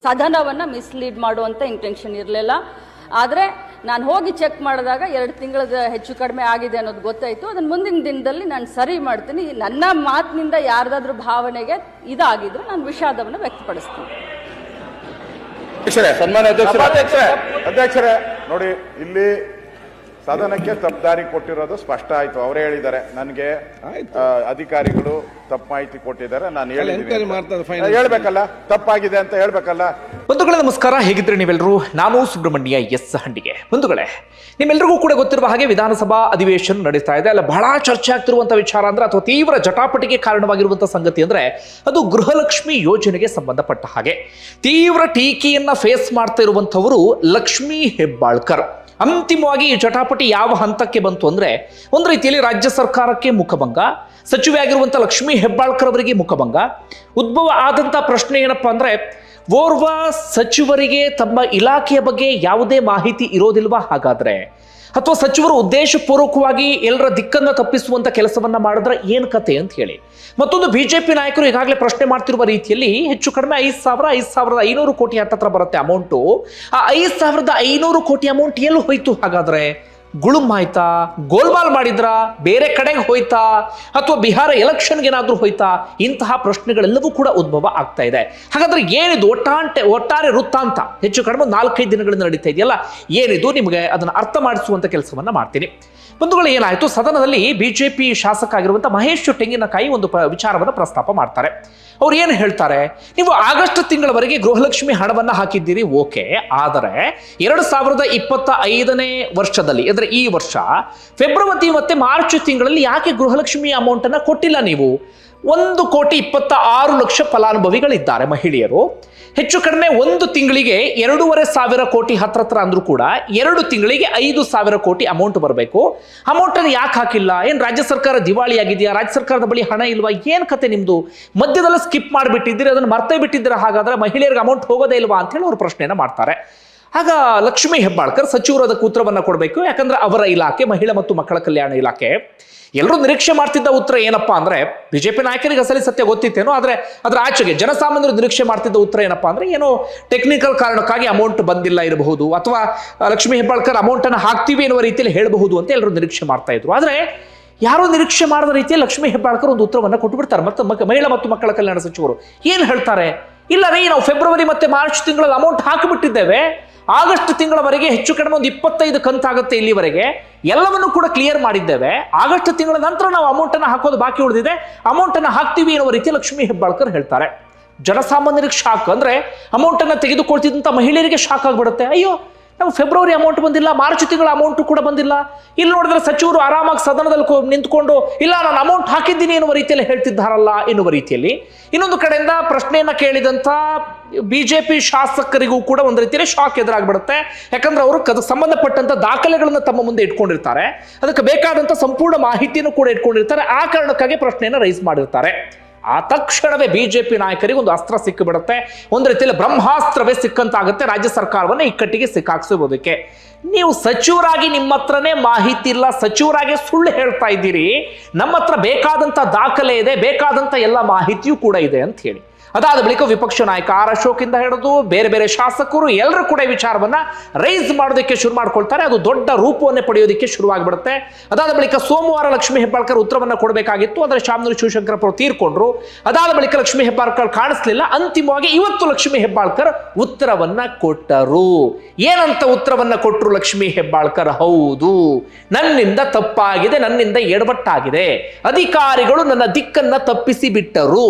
ಸದನವನ್ನು ಮಿಸ್ಲೀಡ್ ಮಾಡುವಂಥ ಇಂಟೆನ್ಷನ್ ಇರಲಿಲ್ಲ. ಆದರೆ ನಾನು ಹೋಗಿ ಚೆಕ್ ಮಾಡಿದಾಗ 2 ತಿಂಗಳ ಹೆಚ್ಚು ಕಡಿಮೆ ಆಗಿದೆ ಅನ್ನೋದು ಗೊತ್ತಾಯಿತು. ಅದನ್ನು ಮುಂದಿನ ದಿನದಲ್ಲಿ ನಾನು ಸರಿ ಮಾಡ್ತೀನಿ. ನನ್ನ ಮಾತಿನಿಂದ ಯಾರ್ದಾದ್ರೂ ಭಾವನೆಗೆ ಇದಾಗಿದ್ರೆ ನಾನು ವಿಷಾದವನ್ನು ವ್ಯಕ್ತಪಡಿಸ್ತೀನಿ. ಸನ್ಮಾನ್ಯ ಅಧ್ಯಕ್ಷರೇ, ನೋಡಿ ಇಲ್ಲಿ ಸದನಕ್ಕೆ ತಪ್ಪುದಾರಿ ಕೊಟ್ಟಿರೋದು ಸ್ಪಷ್ಟ ಆಯ್ತು. ಅವರೇ ಹೇಳಿದ್ದಾರೆ, ನನಗೆ ಅಧಿಕಾರಿಗಳು ತಪ್ಪು ಮಾಹಿತಿ ಕೊಟ್ಟಿದ್ದಾರೆ, ನಾನು ಹೇಳ್ಬೇಕಲ್ಲ, ತಪ್ಪಾಗಿದೆ ಅಂತ ಹೇಳ್ಬೇಕಲ್ಲ. ಬಂಧುಗಳೇ ನಮಸ್ಕಾರ, ಹೇಗಿದ್ರೆ ನೀವೆಲ್ಲರೂ? ನಾನು ಸುಬ್ರಹ್ಮಣ್ಯ ಎಸ್ ಹಂಡಿಗೆ. ಬಂಧುಗಳೇ, ನಿಮ್ಮೆಲ್ಲರಿಗೂ ಕೂಡ ಗೊತ್ತಿರುವ ಹಾಗೆ ವಿಧಾನಸಭಾ ಅಧಿವೇಶನ ನಡೀತಾ ಇದೆ. ಅಲ್ಲ ಬಹಳ ಚರ್ಚೆ ಆಗ್ತಿರುವಂತಹ ವಿಚಾರ ಅಂದ್ರೆ ಅಥವಾ ತೀವ್ರ ಜಟಾಪಟಿಗೆ ಕಾರಣವಾಗಿರುವಂತಹ ಸಂಗತಿ ಅಂದ್ರೆ ಅದು ಗೃಹಲಕ್ಷ್ಮಿ ಯೋಜನೆಗೆ ಸಂಬಂಧಪಟ್ಟ ಹಾಗೆ ತೀವ್ರ ಟೀಕೆಯನ್ನ ಫೇಸ್ ಮಾಡ್ತಾ ಇರುವಂತವರು ಲಕ್ಷ್ಮೀ ಹೆಬ್ಬಾಳ್ಕರ್. ಅಂತಿಮವಾಗಿ ಈ ಜಟಾಪಟಿ ಯಾವ ಹಂತಕ್ಕೆ ಬಂತು ಅಂದ್ರೆ ಒಂದು ರೀತಿಯಲ್ಲಿ ರಾಜ್ಯ ಸರ್ಕಾರಕ್ಕೆ ಮುಖಭಂಗ, ಸಚಿವೆ ಆಗಿರುವಂತಹ ಲಕ್ಷ್ಮೀ ಹೆಬ್ಬಾಳ್ಕರ್ ಅವರಿಗೆ ಮುಖಭಂಗ. ಉದ್ಭವ ಆದಂತಹ ಪ್ರಶ್ನೆ ಏನಪ್ಪಾ ಅಂದ್ರೆ, ಓರ್ವ ಸಚಿವರಿಗೆ ತಮ್ಮ ಇಲಾಖೆಯ ಬಗ್ಗೆ ಯಾವುದೇ ಮಾಹಿತಿ ಇರೋದಿಲ್ವಾ ಹಾಗಾದ್ರೆ, ಅಥವಾ ಸಚಿವರು ಉದ್ದೇಶಪೂರ್ವಕವಾಗಿ ಎಲ್ಲರ ದಿಕ್ಕನ್ನು ತಪ್ಪಿಸುವಂತ ಕೆಲಸವನ್ನ ಮಾಡಿದ್ರೆ ಏನ್ ಕತೆ ಅಂತ ಹೇಳಿ. ಮತ್ತೊಂದು ಬಿಜೆಪಿ ನಾಯಕರು ಈಗಾಗಲೇ ಪ್ರಶ್ನೆ ಮಾಡ್ತಿರುವ ರೀತಿಯಲ್ಲಿ ಹೆಚ್ಚು ಕಡಿಮೆ 5,500 ಕೋಟಿ ಹತ್ತತ್ರ ಬರುತ್ತೆ ಅಮೌಂಟು. ಆ 5,500 ಕೋಟಿ ಅಮೌಂಟ್ ಎಲ್ಲಿ ಹೋಯ್ತು ಹಾಗಾದ್ರೆ? ಗುಳುಮ್ ಆಯ್ತಾ, ಗೋಲ್ಮಾಲ್ ಮಾಡಿದ್ರ, ಬೇರೆ ಕಡೆಗೆ ಹೋಯ್ತಾ, ಅಥವಾ ಬಿಹಾರ ಎಲೆಕ್ಷನ್ಗೆ ಏನಾದ್ರೂ ಹೋಯ್ತಾ? ಇಂತಹ ಪ್ರಶ್ನೆಗಳೆಲ್ಲವೂ ಕೂಡ ಉದ್ಭವ ಆಗ್ತಾ ಇದೆ. ಹಾಗಾದ್ರೆ ಏನಿದು ಒಟ್ಟಾರೆ ವೃತ್ತಾಂತ? ಹೆಚ್ಚು ಕಡಿಮೆ 4-5 ದಿನಗಳಿಂದ ನಡೀತಾ ಇದೆಯಲ್ಲ, ಏನಿದು ನಿಮಗೆ ಅದನ್ನು ಅರ್ಥ ಮಾಡಿಸುವಂತ ಕೆಲಸವನ್ನ ಮಾಡ್ತೀನಿ. ಬಂಧುಗಳು, ಏನಾಯ್ತು, ಸದನದಲ್ಲಿ ಬಿಜೆಪಿ ಶಾಸಕ ಆಗಿರುವಂತಹ ಮಹೇಶ್ ತೆಂಗಿನಕಾಯಿ ಒಂದು ವಿಚಾರವನ್ನು ಪ್ರಸ್ತಾಪ ಮಾಡ್ತಾರೆ. ಅವ್ರು ಏನು ಹೇಳ್ತಾರೆ, ನೀವು ಆಗಸ್ಟ್ ತಿಂಗಳವರೆಗೆ ಗೃಹಲಕ್ಷ್ಮಿ ಹಣವನ್ನ ಹಾಕಿದ್ದೀರಿ, ಓಕೆ, ಆದರೆ 2025ನೇ ವರ್ಷದಲ್ಲಿ ಅಂದ್ರೆ ಈ ವರ್ಷ ಫೆಬ್ರವರಿ ಮತ್ತೆ ಮಾರ್ಚ್ ತಿಂಗಳಲ್ಲಿ ಯಾಕೆ ಗೃಹಲಕ್ಷ್ಮಿ ಅಮೌಂಟ್ ಅನ್ನ ಕೊಟ್ಟಿಲ್ಲ ನೀವು? 1,26,00,000 ಫಲಾನುಭವಿಗಳಿದ್ದಾರೆ ಮಹಿಳೆಯರು. ಹೆಚ್ಚು ಕಡಿಮೆ ಒಂದು ತಿಂಗಳಿಗೆ 2,500 ಕೋಟಿ ಹತ್ರ ಅಂದ್ರೂ ಕೂಡ 2 ತಿಂಗಳಿಗೆ 5,000 ಕೋಟಿ ಅಮೌಂಟ್ ಬರಬೇಕು. ಅಮೌಂಟ್ ಅನ್ನು ಯಾಕೆ ಹಾಕಿಲ್ಲ? ಏನ್ ರಾಜ್ಯ ಸರ್ಕಾರ ದಿವಾಳಿ ಆಗಿದೆಯಾ? ರಾಜ್ಯ ಸರ್ಕಾರದ ಬಳಿ ಹಣ ಇಲ್ವಾ? ಏನ್ ಕತೆ ನಿಮ್ದು? ಮಧ್ಯದಲ್ಲಿ ಸ್ಕಿಪ್ ಮಾಡಿಬಿಟ್ಟಿದ್ದೀರಿ, ಅದನ್ನು ಮರ್ತೇ ಬಿಟ್ಟಿದ್ದೀರಾ? ಹಾಗಾದ್ರೆ ಮಹಿಳೆಯರಿಗೆ ಅಮೌಂಟ್ ಹೋಗೋದೇ ಇಲ್ವಾ ಅಂತ ಹೇಳಿ ಅವರು ಪ್ರಶ್ನೆಯನ್ನ ಮಾಡ್ತಾರೆ. ಆಗ ಲಕ್ಷ್ಮೀ ಹೆಬ್ಬಾಳ್ಕರ್ ಸಚಿವರು ಅದಕ್ಕೆ ಉತ್ತರವನ್ನ ಕೊಡಬೇಕು. ಯಾಕಂದ್ರೆ ಅವರ ಇಲಾಖೆ ಮಹಿಳಾ ಮತ್ತು ಮಕ್ಕಳ ಕಲ್ಯಾಣ ಇಲಾಖೆ. ಎಲ್ಲರೂ ನಿರೀಕ್ಷೆ ಮಾಡ್ತಿದ್ದ ಉತ್ತರ ಏನಪ್ಪಾ ಅಂದ್ರೆ, ಬಿಜೆಪಿ ನಾಯಕರಿಗೆ ಅಸಲಿ ಸತ್ಯ ಗೊತ್ತಿತ್ತೇನೋ, ಆದ್ರೆ ಅದರ ಆಚೆಗೆ ಜನಸಾಮಾನ್ಯರು ನಿರೀಕ್ಷೆ ಮಾಡ್ತಿದ್ದ ಉತ್ತರ ಏನಪ್ಪಾ ಅಂದ್ರೆ, ಏನೋ ಟೆಕ್ನಿಕಲ್ ಕಾರಣಕ್ಕಾಗಿ ಅಮೌಂಟ್ ಬಂದಿಲ್ಲ ಇರಬಹುದು, ಅಥವಾ ಲಕ್ಷ್ಮೀ ಹೆಬ್ಬಾಳ್ಕರ್ ಅಮೌಂಟ್ ಅನ್ನು ಹಾಕ್ತೀವಿ ಎನ್ನುವ ರೀತಿಯಲ್ಲಿ ಹೇಳಬಹುದು ಅಂತ ಎಲ್ಲರೂ ನಿರೀಕ್ಷೆ ಮಾಡ್ತಾ ಇದ್ರು. ಆದ್ರೆ ಯಾರೋ ನಿರೀಕ್ಷೆ ಮಾಡದ ರೀತಿಯಲ್ಲಿ ಲಕ್ಷ್ಮೀ ಹೆಬ್ಬಾಳ್ಕರ್ ಒಂದು ಉತ್ತರವನ್ನ ಕೊಟ್ಟು ಬಿಡ್ತಾರೆ. ಮತ್ತೆ ಮಹಿಳಾ ಮತ್ತು ಮಕ್ಕಳ ಕಲ್ಯಾಣ ಸಚಿವರು ಏನ್ ಹೇಳ್ತಾರೆ, ಇಲ್ಲ ರೀ, ನಾವು ಫೆಬ್ರವರಿ ಮತ್ತೆ ಮಾರ್ಚ್ ತಿಂಗಳಲ್ಲಿ ಅಮೌಂಟ್ ಹಾಕಿಬಿಟ್ಟಿದ್ದೇವೆ, ಆಗಸ್ಟ್ ತಿಂಗಳವರೆಗೆ ಹೆಚ್ಚು ಕಡಿಮೆ ಒಂದು 25 ಕಂತಾಗುತ್ತೆ, ಇಲ್ಲಿವರೆಗೆ ಎಲ್ಲವನ್ನು ಕೂಡ ಕ್ಲಿಯರ್ ಮಾಡಿದ್ದೇವೆ, ಆಗಸ್ಟ್ ತಿಂಗಳ ನಂತರ ನಾವು ಅಮೌಂಟ್ ಅನ್ನು ಹಾಕೋದು ಬಾಕಿ ಉಳಿದಿದೆ, ಅಮೌಂಟ್ ಅನ್ನು ಹಾಕ್ತೀವಿ ಎನ್ನುವ ರೀತಿ ಲಕ್ಷ್ಮೀ ಹೆಬ್ಬಾಳ್ಕರ್ ಹೇಳ್ತಾರೆ. ಜನಸಾಮಾನ್ಯರಿಗೆ ಶಾಕ್, ಅಂದ್ರೆ ಅಮೌಂಟ್ ಅನ್ನು ತೆಗೆದುಕೊಳ್ತಿದ್ದಂತ ಮಹಿಳೆಯರಿಗೆ ಶಾಕ್ ಆಗ್ಬಿಡುತ್ತೆ. ಅಯ್ಯೋ, ನಾವು ಫೆಬ್ರವರಿ ಅಮೌಂಟ್ ಬಂದಿಲ್ಲ, ಮಾರ್ಚ್ ತಿಂಗಳ ಅಮೌಂಟ್ ಕೂಡ ಬಂದಿಲ್ಲ. ಇಲ್ಲಿ ನೋಡಿದ್ರೆ ಸಚಿವರು ಆರಾಮಾಗಿ ಸದನದಲ್ಲಿ ನಿಂತ್ಕೊಂಡು ಇಲ್ಲ ನಾನು ಅಮೌಂಟ್ ಹಾಕಿದ್ದೀನಿ ಎನ್ನುವ ರೀತಿಯಲ್ಲಿ ಹೇಳ್ತಿದ್ದಾರಲ್ಲ ಎನ್ನುವ ರೀತಿಯಲ್ಲಿ. ಇನ್ನೊಂದು ಕಡೆಯಿಂದ ಪ್ರಶ್ನೆಯನ್ನ ಕೇಳಿದಂತ ಬಿಜೆಪಿ ಶಾಸಕರಿಗೂ ಕೂಡ ಒಂದು ರೀತಿಯಲ್ಲಿ ಶಾಕ್ ಎದುರಾಗ್ಬಿಡುತ್ತೆ. ಯಾಕಂದ್ರೆ ಅವರು ಅದಕ್ಕೆ ಸಂಬಂಧಪಟ್ಟಂತ ದಾಖಲೆಗಳನ್ನ ತಮ್ಮ ಮುಂದೆ ಇಟ್ಕೊಂಡಿರ್ತಾರೆ, ಅದಕ್ಕೆ ಬೇಕಾದಂತ ಸಂಪೂರ್ಣ ಮಾಹಿತಿಯನ್ನು ಕೂಡ ಇಟ್ಕೊಂಡಿರ್ತಾರೆ. ಆ ಕಾರಣಕ್ಕಾಗಿ ಪ್ರಶ್ನೆಯನ್ನ ರೈಸ್ ಮಾಡಿರ್ತಾರೆ. ಆ ತಕ್ಷಣವೇ ಬಿಜೆಪಿ ನಾಯಕರಿಗೆ ಒಂದು ಅಸ್ತ್ರ ಸಿಕ್ಕಿಬಿಡುತ್ತೆ, ಒಂದು ರೀತಿಯಲ್ಲಿ ಬ್ರಹ್ಮಾಸ್ತ್ರವೇ ಸಿಕ್ಕಂತಾಗುತ್ತೆ ರಾಜ್ಯ ಸರ್ಕಾರವನ್ನ ಇಕ್ಕಟ್ಟಿಗೆ ಸಿಕ್ಕಾಕ್ಸೋದಕ್ಕೆ. ನೀವು ಸಚಿವರಾಗಿ ನಿಮ್ಮ ಹತ್ರನೇ ಮಾಹಿತಿ ಇಲ್ಲ, ಸಚಿವರಾಗಿ ಸುಳ್ಳು ಹೇಳ್ತಾ ಇದ್ದೀರಿ, ನಮ್ಮ ಹತ್ರ ಬೇಕಾದಂತ ದಾಖಲೆ ಇದೆ, ಬೇಕಾದಂತ ಎಲ್ಲ ಮಾಹಿತಿಯೂ ಕೂಡ ಇದೆ ಅಂತ ಹೇಳಿ. ಅದಾದ ಬಳಿಕ ವಿಪಕ್ಷ ನಾಯಕ ಆರ್ ಅಶೋಕ್ ಇಂದ ಹಿಡಿದು ಬೇರೆ ಬೇರೆ ಶಾಸಕರು ಎಲ್ಲರೂ ಕೂಡ ಈ ವಿಚಾರವನ್ನ ರೈಸ್ ಮಾಡೋದಕ್ಕೆ ಶುರು ಮಾಡ್ಕೊಳ್ತಾರೆ. ಅದು ದೊಡ್ಡ ರೂಪವನ್ನೇ ಪಡೆಯೋದಕ್ಕೆ ಶುರುವಾಗ್ಬಿಡುತ್ತೆ. ಅದಾದ ಬಳಿಕ ಸೋಮವಾರ ಲಕ್ಷ್ಮೀ ಹೆಬ್ಬಾಳ್ಕರ್ ಉತ್ತರವನ್ನ ಕೊಡಬೇಕಾಗಿತ್ತು, ಆದರೆ ಶಾಮನೂರು ಶಿವಶಂಕರಪ್ಪ ತೀರ್ಕೊಂಡ್ರು. ಅದಾದ ಬಳಿಕ ಲಕ್ಷ್ಮೀ ಹೆಬ್ಬಾಳ್ಕರ್ ಕಾಣಿಸ್ಲಿಲ್ಲ. ಅಂತಿಮವಾಗಿ ಇವತ್ತು ಲಕ್ಷ್ಮೀ ಹೆಬ್ಬಾಳ್ಕರ್ ಉತ್ತರವನ್ನ ಕೊಟ್ಟರು. ಏನಂತ ಉತ್ತರವನ್ನ ಕೊಟ್ಟರು ಲಕ್ಷ್ಮೀ ಹೆಬ್ಬಾಳ್ಕರ್? ಹೌದು, ನನ್ನಿಂದ ತಪ್ಪಾಗಿದೆ, ನನ್ನಿಂದ ಎಡವಟ್ಟಾಗಿದೆ, ಅಧಿಕಾರಿಗಳು ನನ್ನ ದಿಕ್ಕನ್ನ ತಪ್ಪಿಸಿ ಬಿಟ್ಟರು.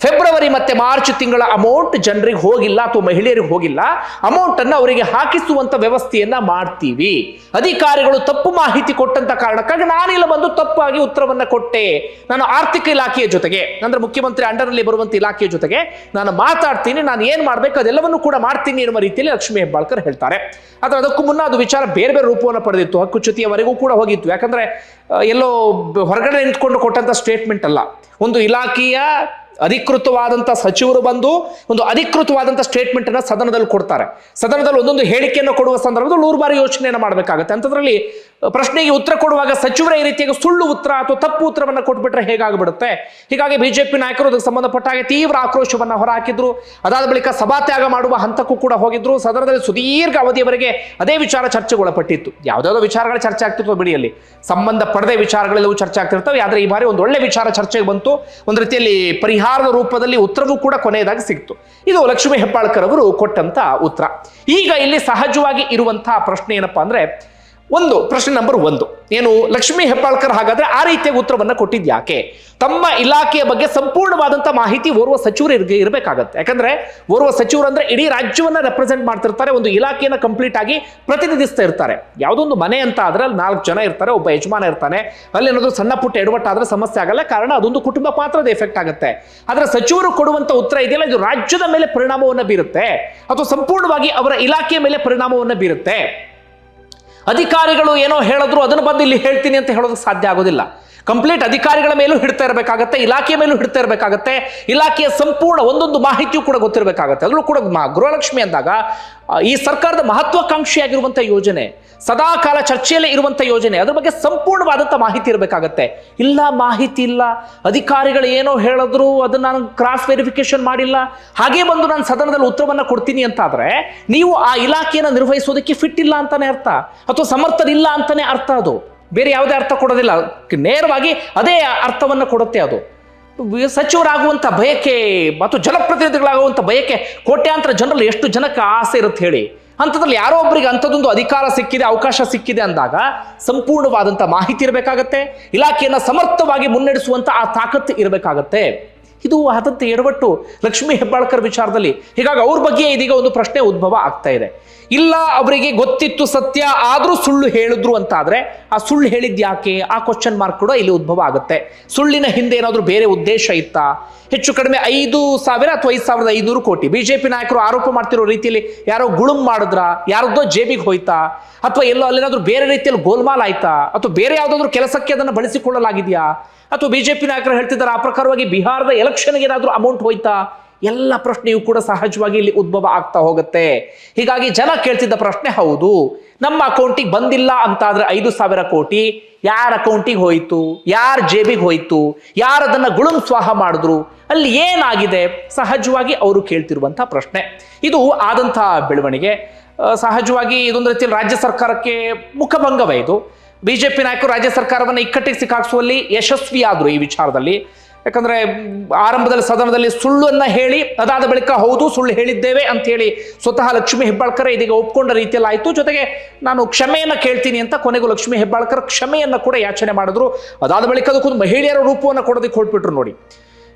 ಫೆಬ್ರವರಿ ಮತ್ತೆ ಮಾರ್ಚ್ ತಿಂಗಳ ಅಮೌಂಟ್ ಜನರಿಗೆ ಹೋಗಿಲ್ಲ ಅಥವಾ ಮಹಿಳೆಯರಿಗೆ ಹೋಗಿಲ್ಲ, ಅಮೌಂಟ್ ಅನ್ನು ಅವರಿಗೆ ಹಾಕಿಸುವಂತ ವ್ಯವಸ್ಥೆಯನ್ನ ಮಾಡ್ತೀವಿ. ಅಧಿಕಾರಿಗಳು ತಪ್ಪು ಮಾಹಿತಿ ಕೊಟ್ಟಂತ ಕಾರಣಕ್ಕಾಗಿ ನಾನಿಲ್ಲ ಬಂದು ತಪ್ಪಾಗಿ ಉತ್ತರವನ್ನ ಕೊಟ್ಟೆ. ನಾನು ಆರ್ಥಿಕ ಇಲಾಖೆಯ ಜೊತೆಗೆ, ಅಂದ್ರೆ ಮುಖ್ಯಮಂತ್ರಿ ಅಂಡರ್ನಲ್ಲಿ ಬರುವಂತ ಇಲಾಖೆಯ ಜೊತೆಗೆ ನಾನು ಮಾತಾಡ್ತೀನಿ, ನಾನು ಏನ್ ಮಾಡ್ಬೇಕು ಅದೆಲ್ಲವನ್ನು ಕೂಡ ಮಾಡ್ತೀನಿ ಎನ್ನುವ ರೀತಿಯಲ್ಲಿ ಲಕ್ಷ್ಮೀ ಹೆಬ್ಬಾಳ್ಕರ್ ಹೇಳ್ತಾರೆ. ಆದ್ರೆ ಅದಕ್ಕೂ ಮುನ್ನ ಅದು ವಿಚಾರ ಬೇರೆ ಬೇರೆ ರೂಪವನ್ನು ಪಡೆದಿತ್ತು, ಹಕ್ಕುಚ್ಯುತಿಯವರೆಗೂ ಕೂಡ ಹೋಗಿತ್ತು. ಯಾಕಂದ್ರೆ ಎಲ್ಲೋ ಹೊರಗಡೆ ನಿಂತ್ಕೊಂಡು ಕೊಟ್ಟಂತ ಸ್ಟೇಟ್ಮೆಂಟ್ ಅಲ್ಲ, ಒಂದು ಇಲಾಖೆಯ ಅಧಿಕೃತವಾದಂಥ ಸಚಿವರು ಬಂದು ಒಂದು ಅಧಿಕೃತವಾದಂಥ ಸ್ಟೇಟ್ಮೆಂಟ್ ಅನ್ನ ಸದನದಲ್ಲಿ ಕೊಡ್ತಾರೆ. ಸದನದಲ್ಲಿ ಒಂದೊಂದು ಹೇಳಿಕೆಯನ್ನು ಕೊಡುವ ಸಂದರ್ಭದಲ್ಲಿ 100 ಬಾರಿ ಯೋಚನೆಯನ್ನು ಮಾಡಬೇಕಾಗುತ್ತೆ. ಅಂಥದ್ರಲ್ಲಿ ಪ್ರಶ್ನೆಗೆ ಉತ್ತರ ಕೊಡುವಾಗ ಸಚಿವರ ಈ ರೀತಿಯಾಗಿ ಸುಳ್ಳು ಉತ್ತರ ಅಥವಾ ತಪ್ಪು ಉತ್ತರವನ್ನು ಕೊಟ್ಬಿಟ್ರೆ ಹೇಗಾಗ್ಬಿಡುತ್ತೆ. ಹೀಗಾಗಿ ಬಿಜೆಪಿ ನಾಯಕರು ಅದಕ್ಕೆ ಸಂಬಂಧಪಟ್ಟ ಹಾಗೆ ತೀವ್ರ ಆಕ್ರೋಶವನ್ನು ಹೊರಹಾಕಿದ್ರು. ಅದಾದ ಬಳಿಕ ಸಭಾತ್ಯಾಗ ಮಾಡುವ ಹಂತಕ್ಕೂ ಕೂಡ ಹೋಗಿದ್ರು. ಸದನದಲ್ಲಿ ಸುದೀರ್ಘ ಅವಧಿಯವರೆಗೆ ಅದೇ ವಿಚಾರ ಚರ್ಚೆಗೊಳಪಟ್ಟಿತ್ತು. ಯಾವುದಾವುದೋ ವಿಚಾರಗಳು ಚರ್ಚೆ ಆಗ್ತಿರ್ತವೆ ಬಿಡಿಯಲ್ಲಿ, ಸಂಬಂಧ ಪಡೆದ ವಿಚಾರಗಳೆಲ್ಲವೂ ಚರ್ಚೆ ಆಗ್ತಿರ್ತವೆ. ಆದರೆ ಈ ಬಾರಿ ಒಂದು ಒಳ್ಳೆ ವಿಚಾರ ಚರ್ಚೆಗೆ ಬಂತು. ಒಂದು ರೀತಿಯಲ್ಲಿ ಪರಿಹಾರದ ರೂಪದಲ್ಲಿ ಉತ್ತರವೂ ಕೂಡ ಕೊನೆಯದಾಗಿ ಸಿಕ್ತು. ಇದು ಲಕ್ಷ್ಮೀ ಹೆಬ್ಬಾಳ್ಕರ್ ಅವರು ಕೊಟ್ಟಂತ ಉತ್ತರ. ಈಗ ಇಲ್ಲಿ ಸಹಜವಾಗಿ ಇರುವಂತಹ ಪ್ರಶ್ನೆ ಏನಪ್ಪಾ ಅಂದ್ರೆ, ಒಂದು ಪ್ರಶ್ನೆ ನಂಬರ್ 1 ಏನು, ಲಕ್ಷ್ಮೀ ಹೆಬ್ಬಾಳ್ಕರ್ ಹಾಗಾದ್ರೆ ಆ ರೀತಿಯ ಉತ್ತರವನ್ನ ಕೊಟ್ಟಿದ್ಯಾಕೆ? ತಮ್ಮ ಇಲಾಖೆಯ ಬಗ್ಗೆ ಸಂಪೂರ್ಣವಾದಂತಹ ಮಾಹಿತಿ ಓರ್ವ ಸಚಿವರಿಗೆ ಇರಬೇಕಾಗತ್ತೆ. ಯಾಕಂದ್ರೆ ಓರ್ವ ಸಚಿವರು ಅಂದ್ರೆ ಇಡೀ ರಾಜ್ಯವನ್ನ ರೆಪ್ರೆಸೆಂಟ್ ಮಾಡ್ತಿರ್ತಾರೆ, ಒಂದು ಇಲಾಖೆಯನ್ನ ಕಂಪ್ಲೀಟ್ ಆಗಿ ಪ್ರತಿನಿಧಿಸ್ತಾ ಇರ್ತಾರೆ. ಯಾವುದೊಂದು ಮನೆ ಅಂತ ಆದ್ರೆ ಅಲ್ಲಿ 4 ಜನ ಇರ್ತಾರೆ, ಒಬ್ಬ ಯಜಮಾನ ಇರ್ತಾನೆ. ಅಲ್ಲಿ ಏನಾದ್ರು ಸಣ್ಣ ಪುಟ್ಟ ಎಡವಟ್ಟಾದ್ರೆ ಸಮಸ್ಯೆ ಆಗಲ್ಲ, ಕಾರಣ ಅದೊಂದು ಕುಟುಂಬ ಮಾತ್ರ ಎಫೆಕ್ಟ್ ಆಗುತ್ತೆ. ಆದ್ರೆ ಸಚಿವರು ಕೊಡುವಂತ ಉತ್ತರ ಇದೆಯಲ್ಲ, ಇದು ರಾಜ್ಯದ ಮೇಲೆ ಪರಿಣಾಮವನ್ನು ಬೀರುತ್ತೆ ಅಥವಾ ಸಂಪೂರ್ಣವಾಗಿ ಅವರ ಇಲಾಖೆಯ ಮೇಲೆ ಪರಿಣಾಮವನ್ನು ಬೀರುತ್ತೆ. ಅಧಿಕಾರಿಗಳು ಏನೋ ಹೇಳಿದ್ರು ಅದನ್ನು ಬಂದು ಇಲ್ಲಿ ಹೇಳ್ತೀನಿ ಅಂತ ಹೇಳೋದಕ್ಕೆ ಸಾಧ್ಯ ಆಗೋದಿಲ್ಲ. ಕಂಪ್ಲೀಟ್ ಅಧಿಕಾರಿಗಳ ಮೇಲೂ ಹಿಡ್ತಾ ಇರಬೇಕಾಗತ್ತೆ, ಇಲಾಖೆಯ ಮೇಲೂ ಹಿಡ್ತಾ ಇರಬೇಕಾಗತ್ತೆ, ಇಲಾಖೆಯ ಸಂಪೂರ್ಣ ಒಂದೊಂದು ಮಾಹಿತಿಯೂ ಕೂಡ ಗೊತ್ತಿರಬೇಕಾಗತ್ತೆ. ಅದರಲ್ಲೂ ಕೂಡ ಗೃಹಲಕ್ಷ್ಮಿ ಅಂದಾಗ ಈ ಸರ್ಕಾರದ ಮಹತ್ವಾಕಾಂಕ್ಷಿಯಾಗಿರುವಂಥ ಯೋಜನೆ, ಸದಾ ಕಾಲ ಚರ್ಚೆಯಲ್ಲೇ ಇರುವಂಥ ಯೋಜನೆ, ಅದ್ರ ಬಗ್ಗೆ ಸಂಪೂರ್ಣವಾದಂಥ ಮಾಹಿತಿ ಇರಬೇಕಾಗತ್ತೆ. ಇಲ್ಲ, ಮಾಹಿತಿ ಇಲ್ಲ, ಅಧಿಕಾರಿಗಳು ಏನೋ ಹೇಳಿದ್ರು ಅದನ್ನ ನಾನು ಕ್ರಾಸ್ ವೆರಿಫಿಕೇಶನ್ ಮಾಡಿಲ್ಲ, ಹಾಗೆ ಬಂದು ನಾನು ಸದನದಲ್ಲಿ ಉತ್ತರವನ್ನ ಕೊಡ್ತೀನಿ ಅಂತಾದ್ರೆ ನೀವು ಆ ಇಲಾಖೆಯನ್ನು ನಿರ್ವಹಿಸೋದಕ್ಕೆ ಫಿಟ್ ಇಲ್ಲ ಅಂತಾನೆ ಅರ್ಥ, ಅಥವಾ ಸಮರ್ಥರಿಲ್ಲ ಅಂತಾನೆ ಅರ್ಥ. ಅದು ಬೇರೆ ಯಾವುದೇ ಅರ್ಥ ಕೊಡೋದಿಲ್ಲ, ನೇರವಾಗಿ ಅದೇ ಅರ್ಥವನ್ನು ಕೊಡುತ್ತೆ. ಅದು ಸಚಿವರಾಗುವಂಥ ಬಯಕೆ ಮತ್ತು ಜನಪ್ರತಿನಿಧಿಗಳಾಗುವಂಥ ಬಯಕೆ ಕೋಟ್ಯಾಂತರ ಜನರಲ್ಲಿ ಎಷ್ಟು ಜನಕ್ಕೆ ಆಸೆ ಇರುತ್ತೆ ಹೇಳಿ. ಅಂಥದ್ರಲ್ಲಿ ಯಾರೋ ಒಬ್ಬರಿಗೆ ಅಂಥದ್ದೊಂದು ಅಧಿಕಾರ ಸಿಕ್ಕಿದೆ, ಅವಕಾಶ ಸಿಕ್ಕಿದೆ ಅಂದಾಗ ಸಂಪೂರ್ಣವಾದಂಥ ಮಾಹಿತಿ ಇರಬೇಕಾಗತ್ತೆ, ಇಲಾಖೆಯನ್ನು ಸಮರ್ಥವಾಗಿ ಮುನ್ನಡೆಸುವಂಥ ಆ ತಾಕತ್ತು ಇರಬೇಕಾಗತ್ತೆ. ಇದು ಆದಂಥ ಎಡವಟ್ಟು ಲಕ್ಷ್ಮೀ ಹೆಬ್ಬಾಳ್ಕರ್ ವಿಚಾರದಲ್ಲಿ. ಹೀಗಾಗಿ ಅವ್ರ ಬಗ್ಗೆ ಇದೀಗ ಒಂದು ಪ್ರಶ್ನೆ ಉದ್ಭವ ಆಗ್ತಾ ಇದೆ. ಇಲ್ಲ, ಅವರಿಗೆ ಗೊತ್ತಿತ್ತು ಸತ್ಯ ಆದರೂ ಸುಳ್ಳು ಹೇಳಿದ್ರು ಅಂತ ಆದ್ರೆ ಆ ಸುಳ್ಳು ಹೇಳಿದ್ಯಾಕೆ, ಆ ಕ್ವಶನ್ ಮಾರ್ಕ್ ಕೂಡ ಇಲ್ಲಿ ಉದ್ಭವ ಆಗುತ್ತೆ. ಸುಳ್ಳಿನ ಹಿಂದೆ ಏನಾದರೂ ಬೇರೆ ಉದ್ದೇಶ ಇತ್ತಾ? ಹೆಚ್ಚು ಕಡಿಮೆ 5,000 ಅಥವಾ 5,500 ಕೋಟಿ ಬಿಜೆಪಿ ನಾಯಕರು ಆರೋಪ ಮಾಡ್ತಿರೋ ರೀತಿಯಲ್ಲಿ ಯಾರೋ ಗುಳುಂ ಮಾಡಿದ್ರ, ಯಾರದ್ದೋ ಜೇಬಿಗೆ ಹೋಯ್ತಾ, ಅಥವಾ ಎಲ್ಲೋ ಅಲ್ಲೇನಾದ್ರೂ ಬೇರೆ ರೀತಿಯಲ್ಲಿ ಗೋಲ್ಮಾಲ್ ಆಯ್ತಾ, ಅಥವಾ ಬೇರೆ ಯಾವುದಾದ್ರೂ ಕೆಲಸಕ್ಕೆ ಅದನ್ನು ಬಳಸಿಕೊಳ್ಳಲಾಗಿದೆಯಾ, ಅಥವಾ ಬಿಜೆಪಿ ನಾಯಕರು ಹೇಳ್ತಿದ್ದಾರೆ ಆ ಪ್ರಕಾರವಾಗಿ ಬಿಹಾರದ ಎಲೆಕ್ಷನ್ಗೆ ಏನಾದರೂ ಅಮೌಂಟ್ ಹೋಯ್ತಾ? ಎಲ್ಲ ಪ್ರಶ್ನೆಯೂ ಕೂಡ ಸಹಜವಾಗಿ ಇಲ್ಲಿ ಉದ್ಭವ ಆಗ್ತಾ ಹೋಗುತ್ತೆ. ಹೀಗಾಗಿ ಜನ ಕೇಳ್ತಿದ್ದ ಪ್ರಶ್ನೆ, ಹೌದು ನಮ್ಮ ಅಕೌಂಟಿಗೆ ಬಂದಿಲ್ಲ ಅಂತಾದ್ರೆ 5,000 ಕೋಟಿ ಯಾರ ಅಕೌಂಟಿಗೆ ಹೋಯ್ತು, ಯಾರ ಜೇಬಿಗೆ ಹೋಯ್ತು, ಯಾರದನ್ನ ಗುಳುಂ ಸ್ವಾಹ ಮಾಡಿದ್ರು, ಅಲ್ಲಿ ಏನಾಗಿದೆ? ಸಹಜವಾಗಿ ಅವರು ಕೇಳ್ತಿರುವಂತಹ ಪ್ರಶ್ನೆ. ಇದು ಆದಂಥ ಬೆಳವಣಿಗೆ. ಸಹಜವಾಗಿ ಇದೊಂದು ರೀತಿಯಲ್ಲಿ ರಾಜ್ಯ ಸರ್ಕಾರಕ್ಕೆ ಮುಖಭಂಗವೇ. ಇದು ಬಿಜೆಪಿ ನಾಯಕರು ರಾಜ್ಯ ಸರ್ಕಾರವನ್ನು ಇಕ್ಕಟ್ಟಿಗೆ ಸಿಕ್ಕಾಕ್ಸುವಲ್ಲಿ ಯಶಸ್ವಿಯಾದರು ಈ ವಿಚಾರದಲ್ಲಿ. ಯಾಕಂದ್ರೆ ಆರಂಭದಲ್ಲಿ ಸದನದಲ್ಲಿ ಸುಳ್ಳನ್ನ ಹೇಳಿ ಅದಾದ ಬಳಿಕ ಹೌದು ಸುಳ್ಳು ಹೇಳಿದ್ದೇವೆ ಅಂತ ಹೇಳಿ ಸ್ವತಃ ಲಕ್ಷ್ಮೀ ಹೆಬ್ಬಾಳ್ಕರ್ ಇದೀಗ ಒಪ್ಕೊಂಡ ರೀತಿಯಲ್ಲಿ ಆಯ್ತು. ಜೊತೆಗೆ ನಾನು ಕ್ಷಮೆಯನ್ನ ಕೇಳ್ತೀನಿ ಅಂತ ಕೊನೆಗೂ ಲಕ್ಷ್ಮೀ ಹೆಬ್ಬಾಳ್ಕರ್ ಕ್ಷಮೆಯನ್ನ ಕೂಡ ಯಾಚನೆ ಮಾಡಿದ್ರು. ಅದಾದ ಬಳಿಕ ಅದಕ್ಕೊಂದು ಮಹಿಳೆಯರ ರೂಪವನ್ನು ಕೊಡೋದಕ್ಕೆ ಹೊರಟ್ಬಿಟ್ರು ನೋಡಿ.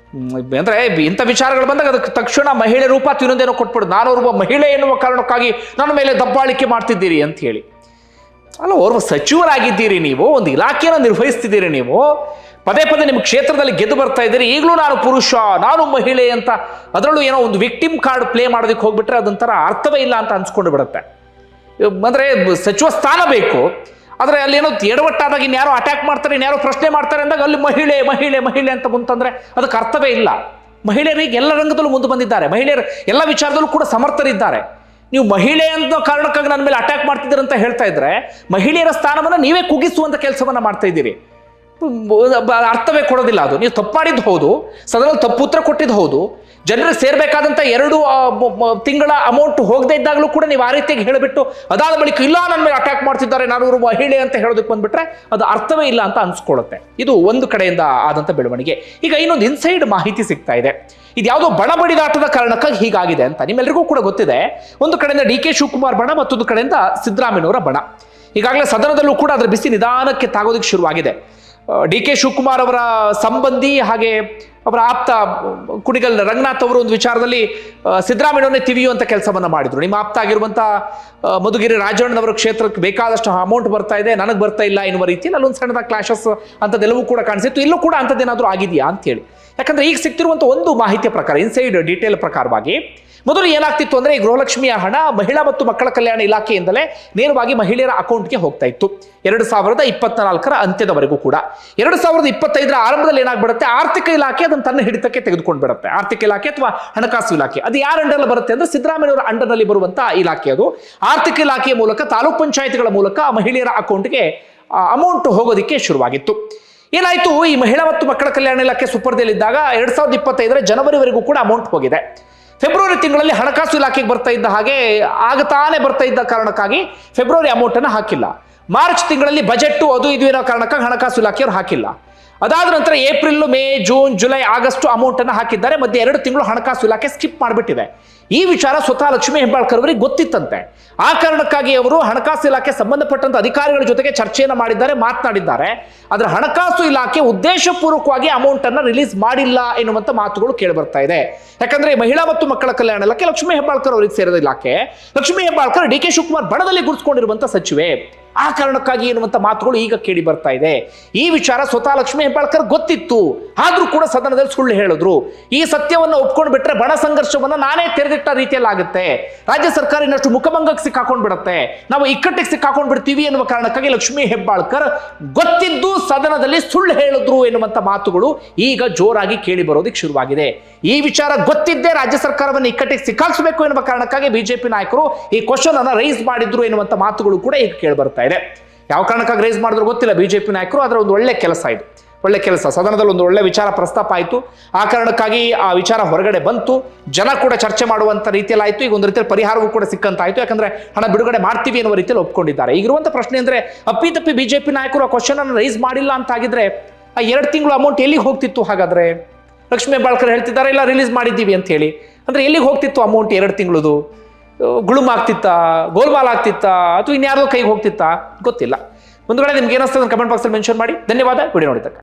ಅಂದ್ರೆ ಇಂಥ ವಿಚಾರಗಳು ಬಂದಾಗ ಅದಕ್ಕೆ ತಕ್ಷಣ ಮಹಿಳೆ ರೂಪ ತಿನ್ನೋದೇನೋ ಕೊಟ್ಬಿಡು, ನಾನು ಒಬ್ಬ ಮಹಿಳೆ ಎನ್ನುವ ಕಾರಣಕ್ಕಾಗಿ ನನ್ನ ಮೇಲೆ ದಬ್ಬಾಳಿಕೆ ಮಾಡ್ತಿದ್ದೀರಿ ಅಂತ ಹೇಳಿ. ಅಲ್ಲ, ಓರ್ವ ಸಚಿವರಾಗಿದ್ದೀರಿ ನೀವು, ಒಂದು ಇಲಾಖೆಯನ್ನು ನಿರ್ವಹಿಸ್ತಿದ್ದೀರಿ ನೀವು, ಪದೇ ಪದೇ ನಿಮ್ಮ ಕ್ಷೇತ್ರದಲ್ಲಿ ಗೆದ್ದು ಬರ್ತಾ ಇದ್ದೀರಿ, ಈಗಲೂ ನಾನು ಪುರುಷ ನಾನು ಮಹಿಳೆ ಅಂತ ಅದರಲ್ಲೂ ಏನೋ ಒಂದು ವಿಕ್ಟಿಮ್ ಕಾರ್ಡ್ ಪ್ಲೇ ಮಾಡೋದಕ್ಕೆ ಹೋಗ್ಬಿಟ್ರೆ ಅದೊಂಥರ ಅರ್ಥವೇ ಇಲ್ಲ ಅಂತ ಅನ್ಸ್ಕೊಂಡು ಬಿಡುತ್ತೆ. ಅಂದ್ರೆ ಸಚಿವ ಸ್ಥಾನ ಬೇಕು, ಆದರೆ ಅಲ್ಲಿ ಏನೋ ಎಡವಟ್ಟಾದಾಗ ಇನ್ಯಾರೋ ಅಟ್ಯಾಕ್ ಮಾಡ್ತಾರೆ, ಇನ್ಯಾರೋ ಪ್ರಶ್ನೆ ಮಾಡ್ತಾರೆ ಅಂದಾಗ ಅಲ್ಲಿ ಮಹಿಳೆ ಮಹಿಳೆ ಮಹಿಳೆ ಅಂತ ಬಂತಂದ್ರೆ ಅದಕ್ಕೆ ಅರ್ಥವೇ ಇಲ್ಲ. ಮಹಿಳೆಯರಿಗೆ ಎಲ್ಲ ರಂಗದಲ್ಲೂ ಮುಂದೆ ಬಂದಿದ್ದಾರೆ, ಮಹಿಳೆಯರು ಎಲ್ಲ ವಿಚಾರದಲ್ಲೂ ಕೂಡ ಸಮರ್ಥರಿದ್ದಾರೆ. ನೀವು ಮಹಿಳೆ ಅಂತ ಕಾರಣಕ್ಕಾಗಿ ನನ್ನ ಮೇಲೆ ಅಟ್ಯಾಕ್ ಮಾಡ್ತಿದ್ದೀರ ಅಂತ ಹೇಳ್ತಾ ಇದ್ರೆ ಮಹಿಳೆಯರ ಸ್ಥಾನವನ್ನು ನೀವೇ ಕುಗ್ಗಿಸುವಂತ ಕೆಲಸವನ್ನ ಮಾಡ್ತಾ ಇದ್ದೀರಿ. ಅರ್ಥವೇ ಕೊಡೋದಿಲ್ಲ. ಅದು ನೀವು ತಪ್ಪು ಮಾಡಿದ್ದು ಹೌದು, ಸದನದಲ್ಲಿ ತಪ್ಪು ಉತ್ತರ ಕೊಟ್ಟಿದ್ದು ಹೌದು, ಜನರಿಗೆ ಸೇರ್ಬೇಕಾದಂತ 2 ತಿಂಗಳ ಅಮೌಂಟ್ ಹೋಗದೆ ಇದ್ದಾಗಲೂ ಕೂಡ ನೀವು ಆ ರೀತಿಯಾಗಿ ಹೇಳಿಬಿಟ್ಟು ಅದಾದ ಬಳಿಕ ಇಲ್ಲ ನನ್ನ ಮೇಲೆ ಅಟ್ಯಾಕ್ ಮಾಡ್ತಿದ್ದಾರೆ ನಾನು ಮಹಿಳೆ ಅಂತ ಹೇಳೋದಕ್ಕೆ ಬಂದ್ಬಿಟ್ರೆ ಅದು ಅರ್ಥವೇ ಇಲ್ಲ ಅಂತ ಅನ್ಸ್ಕೊಳ್ಳುತ್ತೆ. ಇದು ಒಂದು ಕಡೆಯಿಂದ ಆದಂತ ಬೆಳವಣಿಗೆ. ಈಗ ಇನ್ನೊಂದು ಇನ್ಸೈಡ್ ಮಾಹಿತಿ ಸಿಗ್ತಾ ಇದೆ, ಇದ್ಯಾವುದೋ ಬಣ ಬಡಿದಾಟದ ಕಾರಣಕ್ಕಾಗಿ ಹೀಗಾಗಿದೆ ಅಂತ. ನಿಮ್ಮೆಲ್ಲರಿಗೂ ಕೂಡ ಗೊತ್ತಿದೆ, ಒಂದು ಕಡೆಯಿಂದ DK ಶಿವಕುಮಾರ್ ಬಣ, ಮತ್ತೊಂದು ಕಡೆಯಿಂದ ಸಿದ್ದರಾಮಯ್ಯನವರ ಬಣ. ಈಗಾಗಲೇ ಸದನದಲ್ಲೂ ಕೂಡ ಅದರ ಬಿಸಿ ನಿಧಾನಕ್ಕೆ ತಾಗೋದಕ್ಕೆ ಶುರುವಾಗಿದೆ. DK ಶಿವಕುಮಾರ್ ಅವರ ಸಂಬಂಧಿ ಹಾಗೆ ಅವರ ಆಪ್ತ ಕುಣಿಗಲ್ ರಂಗನಾಥ್ ಅವರು ಒಂದು ವಿಚಾರದಲ್ಲಿ ಸಿದ್ದರಾಮಯ್ಯವನ್ನೇ ತಿವಿಯುವಂತ ಕೆಲಸವನ್ನ ಮಾಡಿದ್ರು. ನಿಮ್ಮ ಆಪ್ತ ಆಗಿರುವಂತ ಮಧುಗಿರಿ ರಾಜಣ್ಣನವರ ಕ್ಷೇತ್ರಕ್ಕೆ ಬೇಕಾದಷ್ಟು ಅಮೌಂಟ್ ಬರ್ತಾ ಇದೆ, ನನಗೆ ಬರ್ತಾ ಇಲ್ಲ ಎನ್ನುವ ರೀತಿಯಲ್ಲಿ ಅಲ್ಲೊಂದು ಸಣ್ಣದ ಕ್ಲಾಶಸ್ ಅಂತದೆಲ್ಲವೂ ಕೂಡ ಕಾಣಿಸಿತ್ತು. ಇಲ್ಲೂ ಕೂಡ ಅಂಥದ್ದೇನಾದ್ರೂ ಆಗಿದೆಯಾ ಅಂತ ಹೇಳಿ. ಯಾಕಂದ್ರೆ ಈಗ ಸಿಗ್ತಿರುವಂತ ಒಂದು ಮಾಹಿತಿಯ ಪ್ರಕಾರ, ಇನ್ಸೈಡ್ ಡೀಟೇಲ್ ಪ್ರಕಾರವಾಗಿ, ಮೊದಲು ಏನಾಗ್ತಿತ್ತು ಅಂದ್ರೆ ಈ ಗೃಹಲಕ್ಷ್ಮಿಯ ಹಣ ಮಹಿಳಾ ಮತ್ತು ಮಕ್ಕಳ ಕಲ್ಯಾಣ ಇಲಾಖೆಯಿಂದಲೇ ನೇರವಾಗಿ ಮಹಿಳೆಯರ ಅಕೌಂಟ್ಗೆ ಹೋಗ್ತಾ ಇತ್ತು 2024ರ ಅಂತ್ಯದವರೆಗೂ ಕೂಡ. 2025ರ ಆರಂಭದಲ್ಲಿ ಏನಾಗ್ಬಿಡುತ್ತೆ, ಆರ್ಥಿಕ ಇಲಾಖೆ ಅದನ್ನು ತನ್ನ ಹಿಡಿತಕ್ಕೆ ತೆಗೆದುಕೊಂಡು ಬಿಡುತ್ತೆ. ಆರ್ಥಿಕ ಇಲಾಖೆ ಅಥವಾ ಹಣಕಾಸು ಇಲಾಖೆ ಅದು ಯಾರ ಅಂಡರ್ನಲ್ಲಿ ಬರುತ್ತೆ ಅಂದ್ರೆ ಸಿದ್ದರಾಮಯ್ಯವರ ಅಂಡರ್ನಲ್ಲಿ ಬರುವಂತಹ ಇಲಾಖೆ. ಅದು ಆರ್ಥಿಕ ಇಲಾಖೆಯ ಮೂಲಕ ತಾಲೂಕ್ ಪಂಚಾಯತ್ಗಳ ಮೂಲಕ ಮಹಿಳೆಯರ ಅಕೌಂಟ್ಗೆ ಅಮೌಂಟ್ ಹೋಗೋದಕ್ಕೆ ಶುರುವಾಗಿತ್ತು. ಏನಾಯ್ತು, ಈ ಮಹಿಳಾ ಮತ್ತು ಮಕ್ಕಳ ಕಲ್ಯಾಣ ಇಲಾಖೆ ಸುಪರ್ದಿಯಲ್ಲಿದ್ದಾಗ 2025 ಜನವರಿವರೆಗೂ ಕೂಡ ಅಮೌಂಟ್ ಹೋಗಿದೆ. ಫೆಬ್ರವರಿ ತಿಂಗಳಲ್ಲಿ ಹಣಕಾಸು ಇಲಾಖೆಗೆ ಬರ್ತಾ ಇದ್ದ ಹಾಗೆ ಆಗತಾನೆ ಬರ್ತಾ ಇದ್ದ ಕಾರಣಕ್ಕಾಗಿ ಫೆಬ್ರವರಿ ಅಮೌಂಟ್ ಅನ್ನು ಹಾಕಿಲ್ಲ. ಮಾರ್ಚ್ ತಿಂಗಳಲ್ಲಿ ಬಜೆಟ್ ಅದು ಇದು ಏನೋ ಕಾರಣಕ್ಕಾಗಿ ಹಣಕಾಸು ಇಲಾಖೆಯವರು ಹಾಕಿಲ್ಲ. ಅದಾದ ನಂತರ April, May, June, July, August amount ಅನ್ನು ಹಾಕಿದ್ದಾರೆ. ಮಧ್ಯೆ 2 ತಿಂಗಳು ಹಣಕಾಸು ಇಲಾಖೆ ಸ್ಕಿಪ್ ಮಾಡಿಬಿಟ್ಟಿದೆ. ಈ ವಿಚಾರ ಸ್ವತಃ ಲಕ್ಷ್ಮೀ ಹೆಬ್ಬಾಳ್ಕರ್ ಅವರಿಗೆ ಗೊತ್ತಿತ್ತಂತೆ. ಆ ಕಾರಣಕ್ಕಾಗಿ ಅವರು ಹಣಕಾಸು ಇಲಾಖೆ ಸಂಬಂಧಪಟ್ಟಂತ ಅಧಿಕಾರಿಗಳ ಜೊತೆಗೆ ಚರ್ಚೆಯನ್ನು ಮಾಡಿದ್ದಾರೆ, ಮಾತನಾಡಿದ್ದಾರೆ. ಆದ್ರೆ ಹಣಕಾಸು ಇಲಾಖೆ ಉದ್ದೇಶಪೂರ್ವಕವಾಗಿ ಅಮೌಂಟ್ ಅನ್ನ ರಿಲೀಸ್ ಮಾಡಿಲ್ಲ ಎನ್ನುವಂತ ಮಾತುಗಳು ಕೇಳಿ ಬರ್ತಾ ಇದೆ. ಯಾಕಂದ್ರೆ ಮಹಿಳಾ ಮತ್ತು ಮಕ್ಕಳ ಕಲ್ಯಾಣ ಇಲಾಖೆ ಲಕ್ಷ್ಮೀ ಹೆಬ್ಬಾಳ್ಕರ್ ಅವರಿಗೆ ಸೇರಿದ ಇಲಾಖೆ. ಲಕ್ಷ್ಮೀ ಹೆಬ್ಬಾಳ್ಕರ್ ಡಿ ಕೆ ಶಿವಕುಮಾರ್ ಬಣದಲ್ಲಿ ಗುರುತಿಸಿಕೊಂಡಿರುವಂತ ಸಚಿವೆ. ಆ ಕಾರಣಕ್ಕಾಗಿ ಎನ್ನುವಂತ ಮಾತುಗಳು ಈಗ ಕೇಳಿ ಬರ್ತಾ ಇದೆ. ಈ ವಿಚಾರ ಸ್ವತಃ ಲಕ್ಷ್ಮೀ ಹೆಬ್ಬಾಳ್ಕರ್ ಗೊತ್ತಿತ್ತು, ಆದ್ರೂ ಕೂಡ ಸದನದಲ್ಲಿ ಸುಳ್ಳು ಹೇಳಿದ್ರು. ಈ ಸತ್ಯವನ್ನು ಒಪ್ಕೊಂಡು ಬಿಟ್ರೆ ಬಣ ಸಂಘರ್ಷವನ್ನ ನಾನೇ ತೆರೆದಿಟ್ಟ ರೀತಿಯಲ್ಲಿ ಆಗುತ್ತೆ, ರಾಜ್ಯ ಸರ್ಕಾರ ಇನ್ನಷ್ಟು ಮುಖಭಂಗಕ್ಕೆ ಸಿಕ್ಕಾಕೊಂಡ್ ಬಿಡುತ್ತೆ, ನಾವು ಇಕ್ಕಟ್ಟಿಗೆ ಸಿಕ್ಕಾಕೊಂಡ್ ಬಿಡ್ತೀವಿ ಎನ್ನುವ ಕಾರಣಕ್ಕಾಗಿ ಲಕ್ಷ್ಮೀ ಹೆಬ್ಬಾಳ್ಕರ್ ಗೊತ್ತಿದ್ದು ಸದನದಲ್ಲಿ ಸುಳ್ಳು ಹೇಳಿದ್ರು ಎನ್ನುವಂತ ಮಾತುಗಳು ಈಗ ಜೋರಾಗಿ ಕೇಳಿ ಬರೋದಕ್ಕೆ ಶುರುವಾಗಿದೆ. ಈ ವಿಚಾರ ಗೊತ್ತಿದ್ದೇ ರಾಜ್ಯ ಸರ್ಕಾರವನ್ನು ಇಕ್ಕಟ್ಟಿಗೆ ಸಿಕ್ಕಾಕ್ಸಬೇಕು ಎನ್ನುವ ಕಾರಣಕ್ಕಾಗಿ ಬಿಜೆಪಿ ನಾಯಕರು ಈ ಕ್ವಶನ್ ಅನ್ನ ರೈಸ್ ಮಾಡಿದ್ರು ಎನ್ನುವಂತ ಮಾತುಗಳು ಕೂಡ ಈಗ ಕೇಳಿ ಬರ್ತಾ ಇದೆ. ಯಾವ ಕಾರಣಕ್ಕಾಗಿ ರೈಸ್ ಮಾಡಿದ್ರು ಗೊತ್ತಿಲ್ಲ ಬಿಜೆಪಿ ನಾಯಕರು, ಅದರ ಒಂದು ಒಳ್ಳೆ ಕೆಲಸ ಇದು, ಒಳ್ಳೆ ಕೆಲಸ. ಸದನದಲ್ಲಿ ಒಂದು ಒಳ್ಳೆ ವಿಚಾರ ಪ್ರಸ್ತಾಪ ಆಯಿತು, ಆ ಕಾರಣಕ್ಕಾಗಿ ಆ ವಿಚಾರ ಹೊರಗಡೆ ಬಂತು, ಜನ ಕೂಡ ಚರ್ಚೆ ಮಾಡುವಂತ ರೀತಿಯಲ್ಲಿ ಆಯಿತು. ಈಗ ಒಂದು ರೀತಿಯಲ್ಲಿ ಪರಿಹಾರವೂ ಕೂಡ ಸಿಕ್ಕಂತಾಯ್ತು, ಯಾಕಂದ್ರೆ ಹಣ ಬಿಡುಗಡೆ ಮಾಡ್ತೀವಿ ಎನ್ನುವ ರೀತಿಯಲ್ಲಿ ಒಪ್ಕೊಂಡಿದ್ದಾರೆ. ಈಗಿರುವಂತ ಪ್ರಶ್ನೆ ಅಂದ್ರೆ ಅಪ್ಪಿತಪ್ಪಿ ಬಿಜೆಪಿ ನಾಯಕರು ಆ ಕ್ವಶನ್ ಅನ್ನು ರೈಸ್ ಮಾಡಿಲ್ಲ ಅಂತ ಆಗಿದ್ರೆ ಆ 2 ತಿಂಗಳು ಅಮೌಂಟ್ ಎಲ್ಲಿಗೆ ಹೋಗ್ತಿತ್ತು? ಹಾಗಾದ್ರೆ ಲಕ್ಷ್ಮೀ ಹೆಬ್ಬಾಳ್ಕರ್ ಹೇಳ್ತಿದ್ದಾರೆ ಇಲ್ಲ ರಿಲೀಸ್ ಮಾಡಿದ್ದೀವಿ ಅಂತ ಹೇಳಿ, ಅಂದ್ರೆ ಎಲ್ಲಿಗೆ ಹೋಗ್ತಿತ್ತು ಅಮೌಂಟ್? 2 ತಿಂಗಳದು ಗುಳುಮ್ ಆಗ್ತಿತ್ತಾ, ಗೋಲ್ಮಾಲ್ ಆಗ್ತಿತ್ತಾ, ಅಥವಾ ಇನ್ಯಾರ್ದೋ ಕೈಗೆ ಹೋಗ್ತಿತ್ತಾ? ಗೊತ್ತಿಲ್ಲ. ಒಂದು ವೇಳೆ ನಿಮ್ಗೆ ಏನಿಸ್ತದೆ ಕಮೆಂಟ್ ಬಾಕ್ಸಲ್ಲಿ ಮೆನ್ಷನ್ ಮಾಡಿ. ಧನ್ಯವಾದ ವಿಡಿಯೋ ನೋಡಿದ್ದಕ್ಕೆ.